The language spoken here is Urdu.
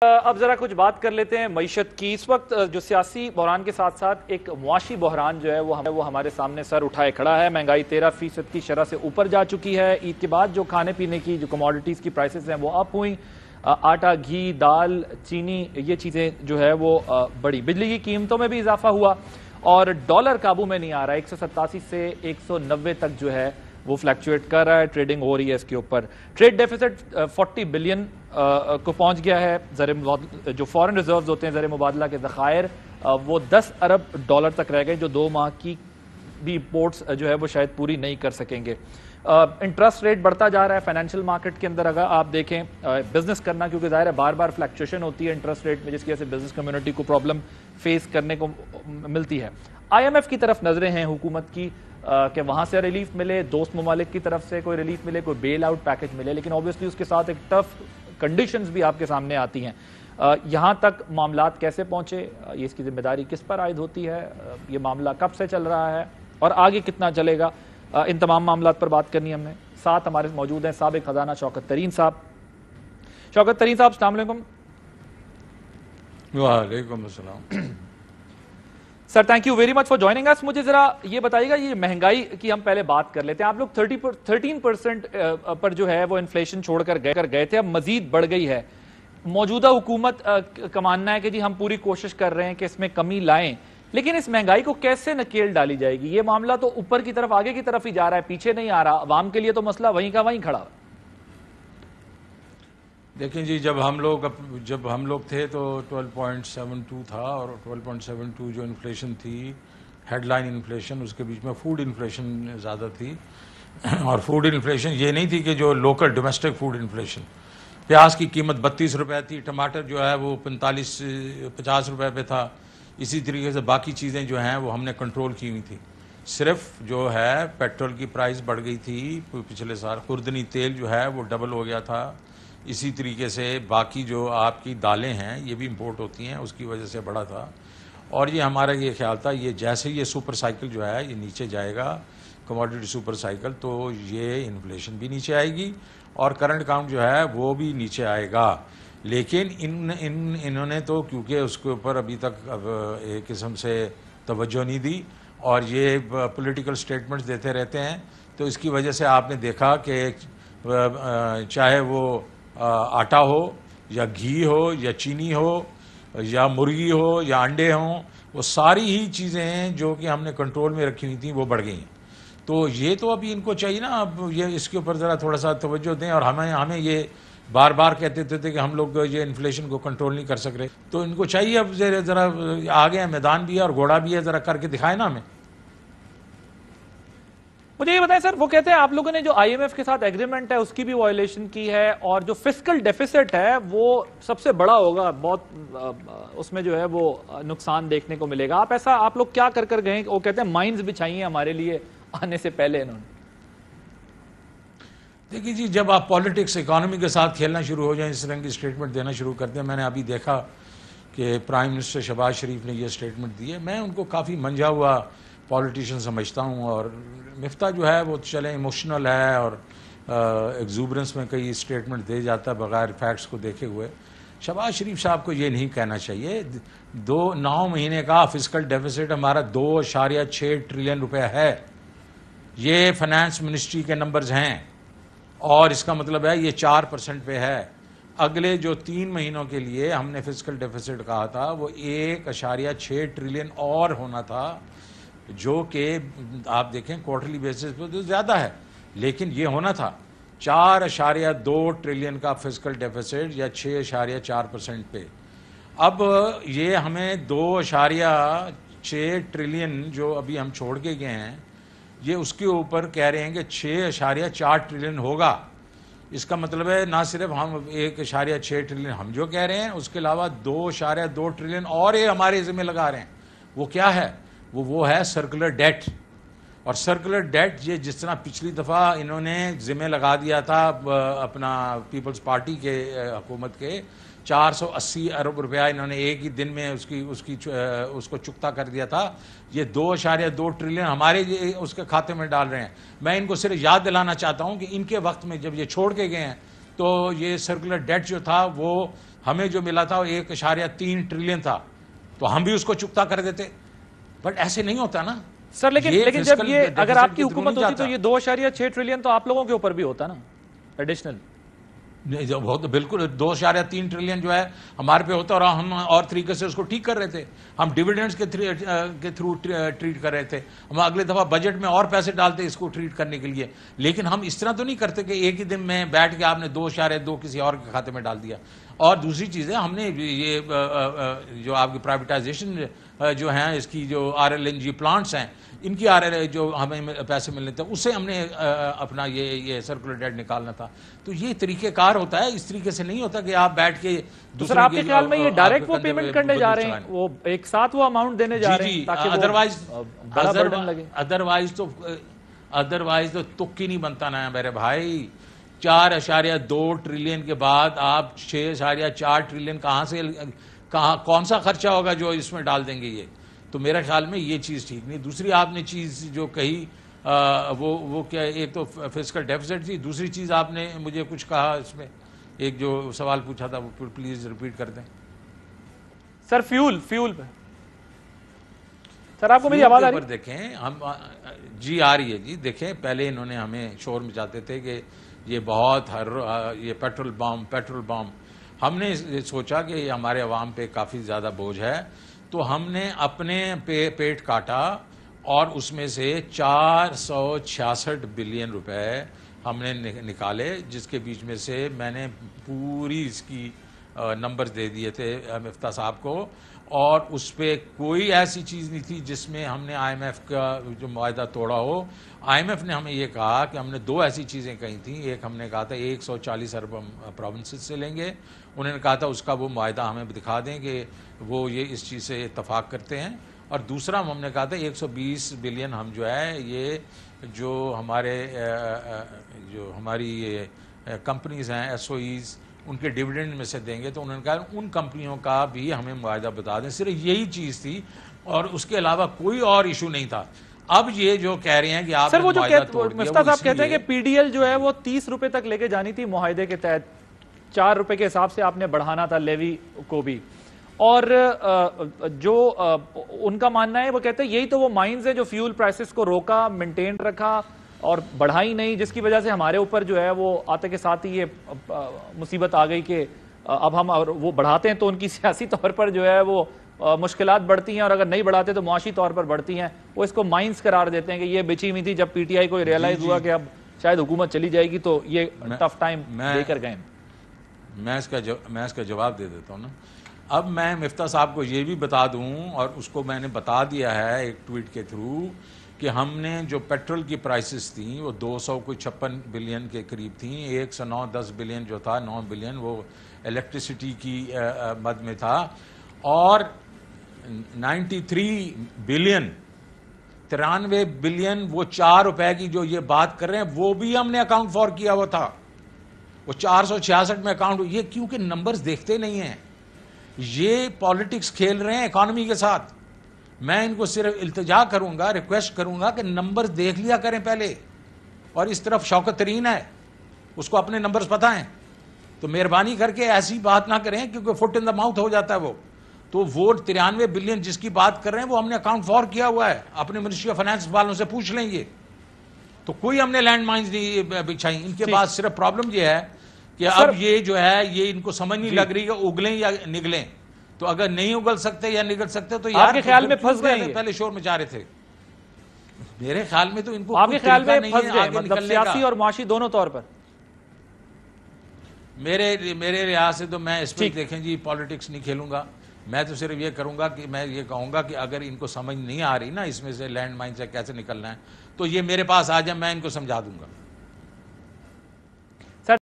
اب ذرا کچھ بات کر لیتے ہیں معیشت کی. اس وقت جو سیاسی بحران کے ساتھ ساتھ ایک معاشی بحران جو ہے وہ ہمارے سامنے سر اٹھائے کھڑا ہے. مہنگائی 13% کی شرح سے اوپر جا چکی ہے. عید کے بعد جو کھانے پینے کی جو کموڈیٹیز کی پرائسز ہیں وہ اپ ہوئیں. آٹا، گھی، دال، چینی، یہ چیزیں جو ہے وہ بڑی. بجلی کی قیمتوں میں بھی اضافہ ہوا اور ڈالر قابو میں نہیں آ رہا. 187 سے 190 تک جو ہے وہ فلیکچویٹ کر رہا ہے. ٹریڈنگ ہو رہی ہے اس کے اوپر. ٹریڈ ڈیفیسٹ 40 بلین کو پہنچ گیا ہے. جو فورن ریزروز ہوتے ہیں زر مبادلہ کے ذخائر وہ 10 ارب ڈالر تک رہ گئے جو 2 ماہ کی بھی امپورٹس جو ہے وہ شاید پوری نہیں کر سکیں گے. انٹرسٹ ریٹ بڑھتا جا رہا ہے فائنینشیل مارکیٹ کے اندر. اگر آپ دیکھیں بزنس کرنا کیونکہ ظاہر ہے بار بار فلیکچویشن ہوتی ہے انٹرسٹ ریٹ میں جس کی وجہ سے بزنس کمیونٹی کو پرابلم فیس کرنے کو ملتی ہے. IMF کی طرف نظریں ہیں حکومت کی کہ وہاں سے ریلیف ملے, دوست ممالک کی طرف سے کوئی ریلیف ملے, کوئی بیل آؤٹ پیکج ملے, لیکن اوبویسلی اس کے ساتھ ایک ٹف کنڈیشنز بھی آپ کے سامنے آتی ہیں. یہاں تک معاملات کیسے پہنچے, یہ اس کی ذمہ داری کس پر عائد ہوتی ہے, یہ معاملہ کب سے چل رہا ہے اور آگے کتنا چلے گا, ان تمام معاملات پر بات کرنی ہم نے. ساتھ ہمارے موجود ہیں سابق خزانہ شوکت ترین صاحب. شوکت ترین صاحب السلام علیکم. وعلیکم السلام sir, thank you very much for joining us. مجھے ذرا یہ بتائیے گا, یہ مہنگائی کی ہم پہلے بات کر لیتے ہیں. آپ لوگ 13% پر جو ہے وہ انفلیشن چھوڑ کر گئے تھے, اب مزید بڑھ گئی ہے. موجودہ حکومت کا ماننا ہے کہ جی ہم پوری کوشش کر رہے ہیں کہ اس میں کمی لائیں, لیکن اس مہنگائی کو کیسے نکیل ڈالی جائے گی؟ یہ معاملہ تو اوپر کی طرف آگے کی طرف ہی جا رہا ہے, پیچھے نہیں آ رہا. عوام کے لیے تو مسئلہ وہیں کا وہیں کھڑا. دیکھیں جی, جب ہم لوگ تھے تو 12.72 تھا, اور 12.72 جو انفلیشن تھی ہیڈ لائن انفلیشن, اس کے بیچ میں فوڈ انفلیشن زیادہ تھی. اور فوڈ انفلیشن یہ نہیں تھی کہ جو لوکل ڈومیسٹک فوڈ انفلیشن. پیاز کی قیمت 32 روپے تھی, ٹماٹر جو ہے وہ 45-50 روپے پہ تھا. اسی طریقے سے باقی چیزیں جو ہیں وہ ہم نے کنٹرول کی ہوئی تھی. صرف جو ہے پیٹرول کی پرائس بڑھ گئی تھی پچھلے سال, خوردنی تیل جو ہے وہ ڈبل ہو گیا تھا. اسی طریقے سے باقی جو آپ کی دالیں ہیں یہ بھی امپورٹ ہوتی ہیں, اس کی وجہ سے بڑا تھا. اور یہ ہمارا یہ خیال تھا یہ جیسے یہ سپر سائیکل جو ہے یہ نیچے جائے گا, کموڈیٹی سپر سائیکل, تو یہ انفلیشن بھی نیچے آئے گی اور کرنٹ اکاؤنٹ جو ہے وہ بھی نیچے آئے گا. لیکن انہوں نے تو کیونکہ اس کے اوپر ابھی تک ایک قسم سے توجہ نہیں دی اور یہ پولیٹیکل سٹیٹمنٹس دیتے رہتے ہیں, تو اس کی وجہ سے آپ نے دیکھا کہ چاہے وہ آٹا ہو یا گھی ہو یا چینی ہو یا مرغی ہو یا انڈے ہوں, وہ ساری ہی چیزیں ہیں جو کہ ہم نے کنٹرول میں رکھی ہوئی تھیں وہ بڑھ گئی ہیں. تو یہ تو ابھی ان کو چاہیے نا, اب یہ اس کے اوپر ذرا تھوڑا سا توجہ دیں. اور ہمیں یہ بار بار کہتے تھے کہ ہم لوگ یہ انفلیشن کو کنٹرول نہیں کر سک رہے, تو ان کو چاہیے اب ذرا آگے میدان بھی ہے اور گھوڑا بھی ہے, ذرا کر کے دکھائے نا ہمیں. مجھے یہ بتائیں سر, وہ کہتے ہیں آپ لوگوں نے جو IMF کے ساتھ ایگریمنٹ ہے اس کی بھی وائلیشن کی ہے, اور جو فسکل ڈیفیسٹ ہے وہ سب سے بڑا ہوگا, بہت اس میں جو ہے وہ نقصان دیکھنے کو ملے گا. آپ لوگ کیا کر گئے؟ وہ کہتے ہیں مائنز بچھائی ہیں ہمارے لیے آنے سے پہلے انہوں نے. دیکھیے جی, جب آپ پالیٹکس اکانومی کے ساتھ کھیلنا شروع ہو جائیں, اس طرح کی اسٹیٹمنٹ دینا شروع کرتے ہیں. میں نے ابھی دیکھا کہ پرائم منسٹر شہباز شریف نے یہ اسٹیٹمنٹ دی ہے. میں ان کو کافی منجھا ہوا پالیٹیشین سمجھتا ہوں, اور مفتاح جو ہے وہ چلیں ایموشنل ہے اور ایگزوبرنس میں کئی اسٹیٹمنٹ دے جاتا ہے بغیر فیکٹس کو دیکھے ہوئے. شہباز شریف صاحب کو یہ نہیں کہنا چاہیے. 9 مہینے کا فسکل ڈیفیسٹ ہمارا 2.6 ٹریلین روپے ہے. یہ فائنانس منسٹری کے نمبرز ہیں, اور اس کا مطلب ہے یہ 4% پہ ہے. اگلے جو 3 مہینوں کے لیے ہم نے فسکل ڈیفیسٹ کہا تھا وہ 1.6 ٹریلین اور ہونا تھا, جو کہ آپ دیکھیں کوارٹرلی بیسس پہ تو زیادہ ہے, لیکن یہ ہونا تھا 4.2 ٹریلین کا فسکل ڈیفیسٹ یا 6.4% پہ. اب یہ ہمیں 2.6 ٹریلین جو ابھی ہم چھوڑ کے گئے ہیں, یہ اس کے اوپر کہہ رہے ہیں کہ 6.4 ٹریلین ہوگا. اس کا مطلب ہے نہ صرف ہم 1.6 ٹریلین ہم جو کہہ رہے ہیں, اس کے علاوہ 2.2 ٹریلین اور یہ ہمارے ذمہ لگا رہے ہیں. وہ کیا ہے؟ وہ ہے سرکولر ڈیٹ. اور سرکولر ڈیٹ یہ جس طرح پچھلی دفعہ انہوں نے ذمہ لگا دیا تھا اپنا پیپلز پارٹی کے حکومت کے, 480 ارب روپیہ انہوں نے ایک ہی دن میں اس کو چکتا کر دیا تھا. یہ 2.2 ٹریلین ہمارے اس کے کھاتے میں ڈال رہے ہیں. میں ان کو صرف یاد دلانا چاہتا ہوں کہ ان کے وقت میں جب یہ چھوڑ کے گئے ہیں تو یہ سرکولر ڈیٹ جو تھا وہ ہمیں جو ملا تھا وہ 1.3 ٹریلین تھا تو ہم بھی اس کو چکتا کر دیتے. بٹ ایسے نہیں ہوتا نا سر. لیکن جب یہ اگر آپ کی حکومت ہوتی تو یہ 2.6 ٹریلین تو آپ لوگوں کے اوپر بھی ہوتا نا ایڈیشنل. بالکل 2.3 ٹریلین جو ہے ہمارے پہ ہوتا اور ہم اور طریقے سے اس کو ٹھیک کر رہے تھے. ہم ڈیویڈنڈز کے تھرو ٹریٹ کر رہے تھے. ہم اگلے دفعہ بجٹ میں اور پیسے ڈالتے اس کو ٹریٹ کرنے کے لیے. لیکن ہم اس طرح تو نہیں کرتے کہ ایک ہی دن میں بیٹھ کے آپ نے 2.2 کسی اور کے کھاتے میں ڈال دیا. اور دوسری چیز ہے ہم نے یہ جو آپ کی پرائیویٹائزیشن جو ہیں اس کی جو RLNG پلانٹس ہیں ان کی جو ہمیں پیسے ملنے تھے اس سے ہم نے اپنا یہ سرکولر ڈیٹ نکالنا تھا. تو یہ طریقہ کار ہوتا ہے. اس طریقے سے نہیں ہوتا کہ آپ بیٹھ کے دوسرا. آپ کے خیال میں یہ ڈائریکٹ وہ پیمنٹ کرنے جا رہے ہیں وہ ایک ساتھ وہ اماؤنٹ دینے جا رہے ہیں تاکہ ادروائز تو تک ہی نہیں بنتا نا میرے بھائی. 4.2 ٹریلین کے بعد آپ 6.4 ٹریلین کون سا خرچہ ہوگا جو اس میں ڈال دیں گے یہ. تو میرے خیال میں یہ چیز ٹھیک نہیں. دوسری آپ نے چیز جو کہی وہ کیا ایک تو فسکل ڈیفیسٹ تھی. دوسری چیز آپ نے مجھے کچھ کہا اس میں ایک جو سوال پوچھا تھا وہ پلیز ریپیٹ کر دیں سر. فیول پہ سر آپ کو میری آواز آ رہی ہے؟ دیکھیں ہم جی آ رہی ہے جی. دیکھیں پہلے انہوں نے ہمیں شور مچاتے تھے کہ یہ بہت یہ پیٹرول بام. ہم نے سوچا کہ یہ ہمارے عوام پہ کافی زیادہ بوجھ ہے تو ہم نے اپنے پیٹ کاٹا اور اس میں سے 466 بلین روپے ہم نے نکالے جس کے بیچ میں سے میں نے پوری اس کی نمبر دے دیے تھے مفتاح صاحب کو. اور اس پہ کوئی ایسی چیز نہیں تھی جس میں ہم نے IMF کا جو معاہدہ توڑا ہو. IMF نے ہمیں یہ کہا کہ ہم نے 2 ایسی چیزیں کہی تھیں. ایک ہم نے کہا تھا 140 ارب پروونسز سے لیں گے. انہوں نے کہا تھا اس کا وہ معاہدہ ہمیں دکھا دیں کہ وہ یہ اس چیز سے اتفاق کرتے ہیں. اور دوسرا ہم نے کہا تھا 120 بلین ہم جو ہے یہ جو ہماری یہ کمپنیز ہیں SOEs ان کے ڈیویڈنڈ میں سے دیں گے. تو انہوں نے کہا ان کمپنیوں کا بھی ہمیں معاہدہ بتا دیں. صرف یہی چیز تھی اور اس کے علاوہ کوئی اور ایشو نہیں تھا. اب یہ جو کہہ رہے ہیں کہ آپ سر وہ جو مفتاح صاحب کہتے ہیں کہ PDL جو ہے وہ 30 روپے تک لے کے جانی تھی معاہدے کے تحت. 4 روپے کے حساب سے آپ نے بڑھانا تھا لیوی کو بھی. اور جو ان کا ماننا ہے وہ کہتے ہیں یہی تو وہ مائنز ہیں جو فیول پرائسز کو روکا, مینٹین رکھا اور بڑھائی نہیں, جس کی وجہ سے ہمارے اوپر جو ہے وہ آتے کے ساتھ ہی یہ مصیبت آ گئی کہ اب ہم وہ بڑھاتے ہیں تو ان کی سیاسی طور پر جو ہے وہ مشکلات بڑھتی ہیں اور اگر نہیں بڑھاتے تو معاشی طور پر بڑھتی ہیں. وہ اس کو مائنز قرار دیتے ہیں کہ یہ بچی ہوئی تھی. جب PTI کو ریئلائز ہوا کہ اب شاید حکومت چلی جائے گی تو یہ ٹف ٹائم لے کر گئے. میں اس کا جواب دے دیتا ہوں نا. اب میں مفتاح صاحب کو یہ بھی بتا دوں اور اس کو میں نے بتا دیا ہے ایک ٹویٹ کے تھرو کہ ہم نے جو پیٹرول کی پرائسز تھیں وہ 256 بلین کے قریب تھیں. 109 10 بلین جو تھا 9 بلین وہ الیکٹریسٹی کی مد میں تھا. اور 93 بلین 93 بلین وہ 4 روپے کی جو یہ بات کر رہے ہیں وہ بھی ہم نے اکاؤنٹ فور کیا ہوا تھا. وہ 466 میں اکاؤنٹ. یہ کیونکہ نمبرز دیکھتے نہیں ہیں, یہ پالیٹکس کھیل رہے ہیں اکانومی کے ساتھ. میں ان کو صرف التجا کروں گا, ریکویسٹ کروں گا کہ نمبرز دیکھ لیا کریں پہلے. اور اس طرف شوکت ترین ہے, اس کو اپنے نمبرز پتہ ہیں, تو مہربانی کر کے ایسی بات نہ کریں کیونکہ فٹ ان دا ماؤتھ ہو جاتا ہے وہ. تو وہ 93 بلین جس کی بات کر رہے ہیں وہ ہم نے اکاؤنٹ فور کیا ہوا ہے. اپنے منسٹری آف فائنانس والوں سے پوچھ لیں گے. تو کوئی ہم نے لینڈ مائنز نہیں بچھائی. ان کے پاس صرف پرابلم یہ ہے کہ اب یہ جو ہے یہ ان کو سمجھ نہیں لگ رہی کہ اگلیں یا نگلیں. تو اگر نہیں اگل سکتے یا نگل سکتے تو آپ کے خیال میں پھنس گئے, پہلے شور مچا رہے تھے. میرے خیال میں تو ان کو آپ کے خیال میں پھنس گئے, مطلب سیاسی اور معاشی دونوں طور پر. میرے لحاظ سے تو میں اس پہ دیکھیں جی پالیٹکس نہیں کھیلوں گا. میں تو صرف یہ کروں گا کہ میں یہ کہوں گا کہ اگر ان کو سمجھ نہیں آ رہی نا اس میں سے لینڈ مائن سے کیسے نکلنا ہے تو یہ میرے پاس آ جائیں, میں ان کو سمجھا دوں گا.